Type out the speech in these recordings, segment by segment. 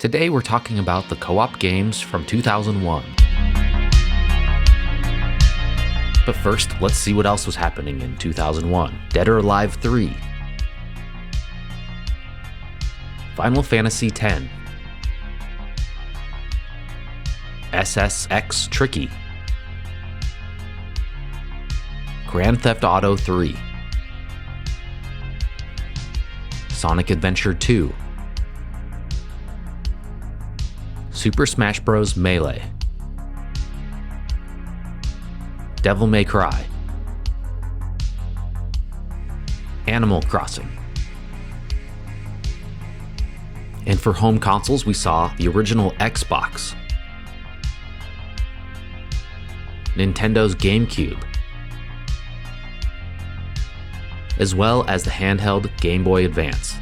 Today we're talking about the co-op games from 2001. But first, let's see what else was happening in 2001. Dead or Alive 3, Final Fantasy X, SSX Tricky, Grand Theft Auto 3, Sonic Adventure 2, Super Smash Bros. Melee, Devil May Cry, Animal Crossing. And for home consoles, we saw the original Xbox, Nintendo's Gamecube, as well as the handheld Game Boy Advance.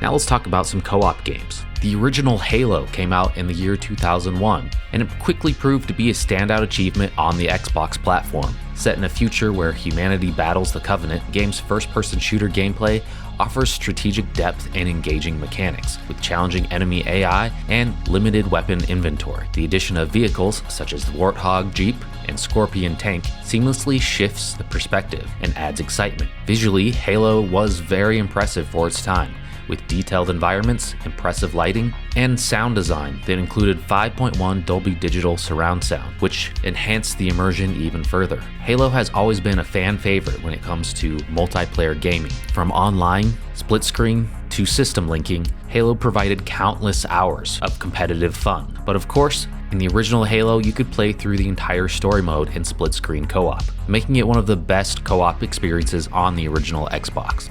Now let's talk about some co-op games. The original Halo came out in the year 2001, and it quickly proved to be a standout achievement on the Xbox platform. Set in a future where humanity battles the Covenant, the game's first-person shooter gameplay offers strategic depth and engaging mechanics, with challenging enemy AI and limited weapon inventory. The addition of vehicles such as the Warthog Jeep and Scorpion tank seamlessly shifts the perspective and adds excitement. Visually, Halo was very impressive for its time, with detailed environments, impressive lighting, and sound design that included 5.1 Dolby Digital surround sound, which enhanced the immersion even further. Halo has always been a fan favorite when it comes to multiplayer gaming. From online, split screen, to system linking, Halo provided countless hours of competitive fun. But of course, in the original Halo, you could play through the entire story mode in split screen co-op, making it one of the best co-op experiences on the original Xbox.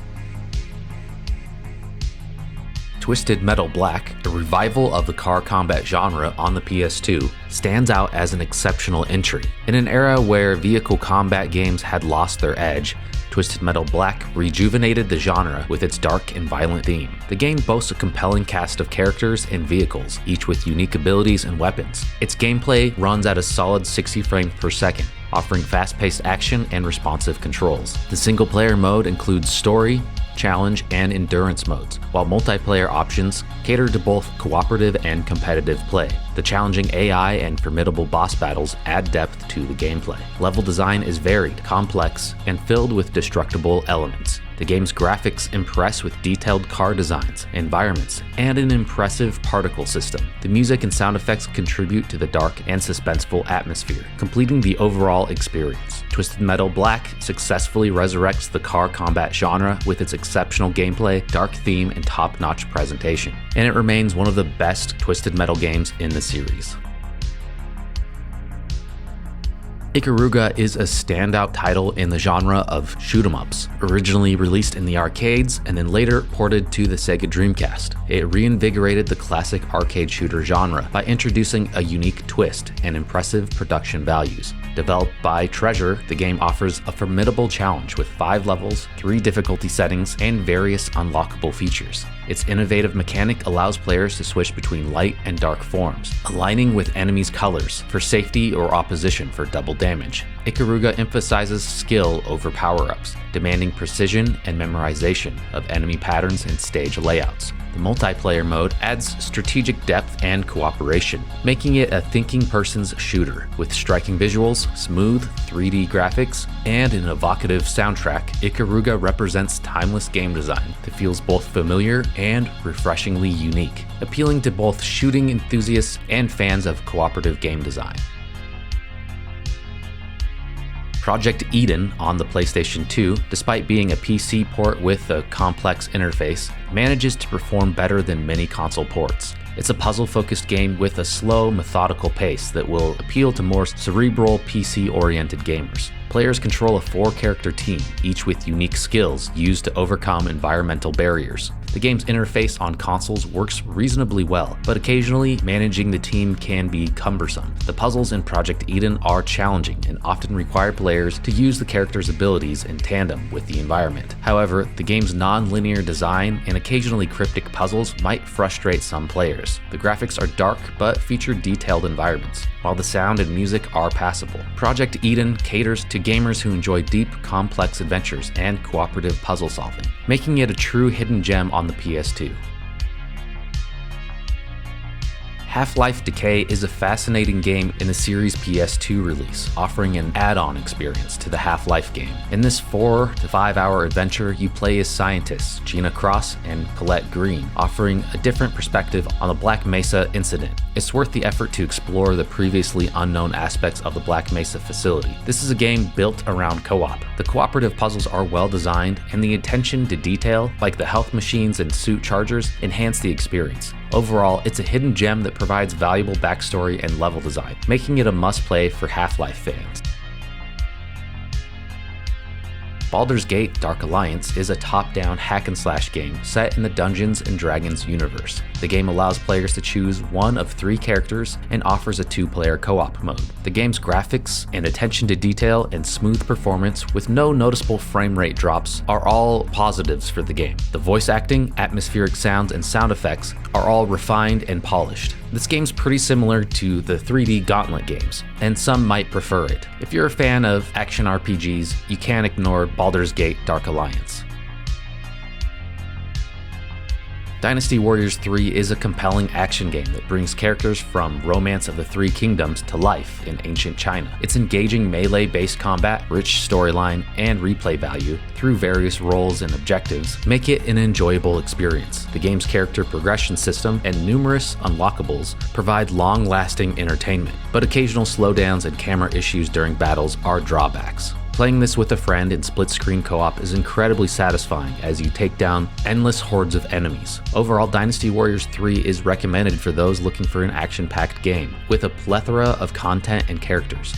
Twisted Metal Black, a revival of the car combat genre on the PS2, stands out as an exceptional entry. In an era where vehicle combat games had lost their edge, Twisted Metal Black rejuvenated the genre with its dark and violent theme. The game boasts a compelling cast of characters and vehicles, each with unique abilities and weapons. Its gameplay runs at a solid 60 frames per second, offering fast-paced action and responsive controls. The single-player mode includes story, challenge, and endurance modes, while multiplayer options cater to both cooperative and competitive play. The challenging AI and formidable boss battles add depth to the gameplay. Level design is varied, complex, and filled with destructible elements. The game's graphics impress with detailed car designs, environments, and an impressive particle system. The music and sound effects contribute to the dark and suspenseful atmosphere, completing the overall experience. Twisted Metal Black successfully resurrects the car combat genre with its exceptional gameplay, dark theme, and top-notch presentation, and it remains one of the best Twisted Metal games in the series. Ikaruga is a standout title in the genre of shoot-'em-ups, originally released in the arcades and then later ported to the Sega Dreamcast. It reinvigorated the classic arcade shooter genre by introducing a unique twist and impressive production values. Developed by Treasure, the game offers a formidable challenge with 5 levels, 3 difficulty settings, and various unlockable features. Its innovative mechanic allows players to switch between light and dark forms, aligning with enemies' colors for safety or opposition for double damage. Ikaruga emphasizes skill over power-ups, demanding precision and memorization of enemy patterns and stage layouts. The multiplayer mode adds strategic depth and cooperation, making it a thinking person's shooter. With striking visuals, smooth 3D graphics, and an evocative soundtrack, Ikaruga represents timeless game design that feels both familiar and refreshingly unique, appealing to both shooting enthusiasts and fans of cooperative game design. Project Eden on the PlayStation 2, despite being a PC port with a complex interface, manages to perform better than many console ports. It's a puzzle-focused game with a slow, methodical pace that will appeal to more cerebral, PC-oriented gamers. Players control a 4-character team, each with unique skills used to overcome environmental barriers. The game's interface on consoles works reasonably well, but occasionally managing the team can be cumbersome. The puzzles in Project Eden are challenging and often require players to use the character's abilities in tandem with the environment. However, the game's non-linear design and occasionally cryptic puzzles might frustrate some players. The graphics are dark but feature detailed environments, while the sound and music are passable. Project Eden caters to gamers who enjoy deep, complex adventures and cooperative puzzle solving, making it a true hidden gem on the PS2. HalfLife Decay is a fascinating game in the series' PS2 release, offering an add-on experience to the Half-Life game. In this 4 to 5 hour adventure, you play as scientists Gina Cross and Colette Green, offering a different perspective on the Black Mesa incident. It's worth the effort to explore the previously unknown aspects of the Black Mesa facility. This is a game built around co-op. The cooperative puzzles are well designed, and the attention to detail, like the health machines and suit chargers, enhance the experience. Overall, it's a hidden gem that provides valuable backstory and level design, making it a must-play for Half-Life fans. Baldur's Gate: Dark Alliance is a top-down hack-and-slash game set in the Dungeons & Dragons universe. The game allows players to choose one of 3 characters and offers a 2-player co-op mode. The game's graphics and attention to detail and smooth performance with no noticeable frame rate drops are all positives for the game. The voice acting, atmospheric sounds, and sound effects are all refined and polished. This game's pretty similar to the 3D Gauntlet games, and some might prefer it. If you're a fan of action RPGs, you can't ignore Baldur's Gate: Dark Alliance. Dynasty Warriors 3 is a compelling action game that brings characters from Romance of the Three Kingdoms to life in ancient China. Its engaging melee-based combat, rich storyline, and replay value through various roles and objectives make it an enjoyable experience. The game's character progression system and numerous unlockables provide long-lasting entertainment, but occasional slowdowns and camera issues during battles are drawbacks. Playing this with a friend in split-screen co-op is incredibly satisfying as you take down endless hordes of enemies. Overall, Dynasty Warriors 3 is recommended for those looking for an action-packed game, with a plethora of content and characters.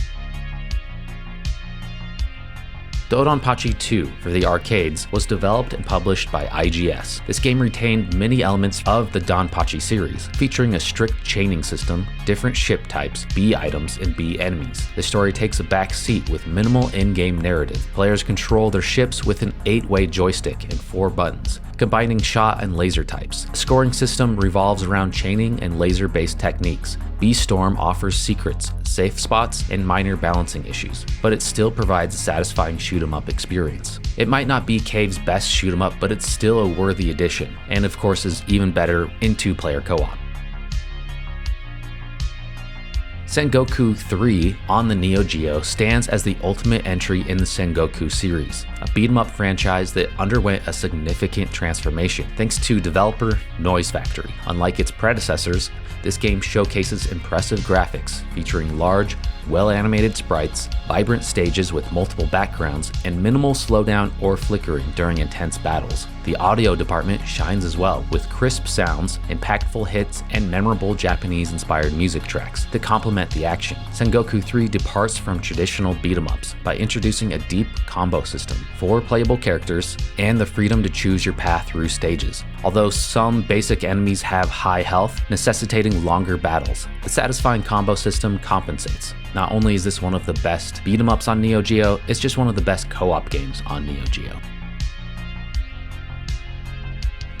DoDonPachi 2 for the arcades was developed and published by IGS. This game retained many elements of the DonPachi series, featuring a strict chaining system, different ship types, B items, and B enemies. The story takes a back seat with minimal in-game narrative. Players control their ships with an 8-way joystick and 4 buttons, combining shot and laser types. The scoring system revolves around chaining and laser-based techniques. B-Storm offers secrets, safe spots, and minor balancing issues, but it still provides a satisfying shoot-'em-up experience. It might not be Cave's best shoot-'em-up, but it's still a worthy addition, and of course is even better in 2-player co-op. Sengoku 3 on the Neo Geo stands as the ultimate entry in the Sengoku series, a beat-em-up franchise that underwent a significant transformation thanks to developer Noise Factory. Unlike its predecessors, this game showcases impressive graphics featuring large, well-animated sprites, vibrant stages with multiple backgrounds, and minimal slowdown or flickering during intense battles. The audio department shines as well, with crisp sounds, impactful hits, and memorable Japanese-inspired music tracks that complement the action. Sengoku 3 departs from traditional beat-em-ups by introducing a deep combo system, 4 playable characters, and the freedom to choose your path through stages. Although some basic enemies have high health, necessitating longer battles, the satisfying combo system compensates. Not only is this one of the best beat-em-ups on Neo Geo, it's just one of the best co-op games on Neo Geo.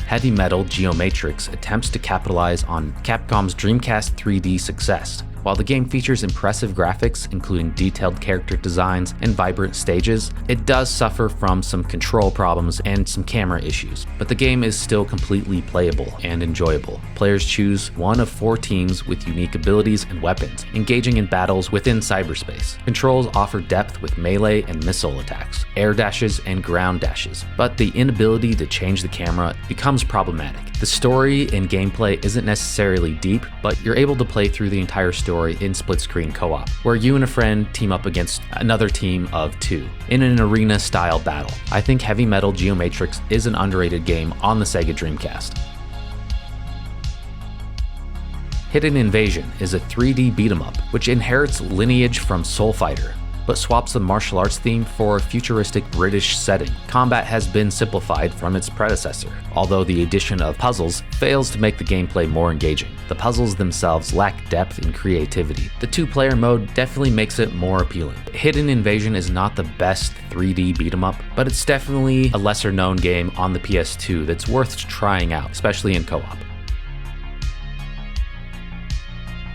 Heavy Metal Geomatrix attempts to capitalize on Capcom's Dreamcast 3D success. While the game features impressive graphics, including detailed character designs and vibrant stages, it does suffer from some control problems and some camera issues, but the game is still completely playable and enjoyable. Players choose one of 4 teams with unique abilities and weapons, engaging in battles within cyberspace. Controls offer depth with melee and missile attacks, air dashes, and ground dashes, but the inability to change the camera becomes problematic. The story and gameplay isn't necessarily deep, but you're able to play through the entire story in split-screen co-op, where you and a friend team up against another team of 2 in an arena-style battle. I think Heavy Metal Geomatrix is an underrated game on the Sega Dreamcast. Hidden Invasion is a 3D beat-em-up, which inherits lineage from Soul Fighter, but swaps the martial arts theme for a futuristic British setting. Combat has been simplified from its predecessor, although the addition of puzzles fails to make the gameplay more engaging. The puzzles themselves lack depth and creativity. The 2-player mode definitely makes it more appealing. Hidden Invasion is not the best 3D beat-em-up, but it's definitely a lesser-known game on the PS2 that's worth trying out, especially in co-op.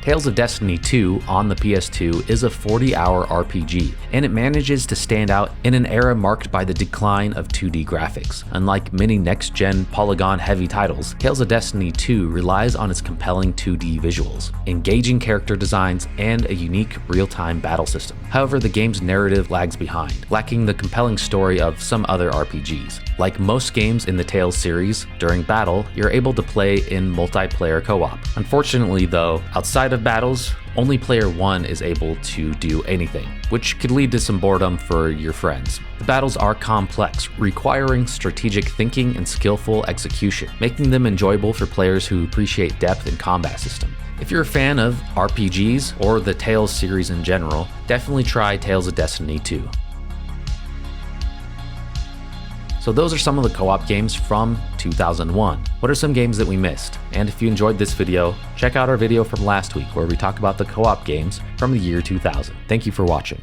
Tales of Destiny 2 on the PS2 is a 40-hour RPG, and it manages to stand out in an era marked by the decline of 2D graphics. Unlike many next-gen polygon-heavy titles, Tales of Destiny 2 relies on its compelling 2D visuals, engaging character designs, and a unique real-time battle system. However, the game's narrative lags behind, lacking the compelling story of some other RPGs. Like most games in the Tales series, during battle, you're able to play in multiplayer co-op. Unfortunately though, outside of battles, only player 1 is able to do anything, which could lead to some boredom for your friends. The battles are complex, requiring strategic thinking and skillful execution, making them enjoyable for players who appreciate depth in combat system. If you're a fan of RPGs or the Tales series in general, definitely try Tales of Destiny 2. So those are some of the co-op games from 2001. What are some games that we missed? And if you enjoyed this video, check out our video from last week where we talk about the co-op games from the year 2000. Thank you for watching.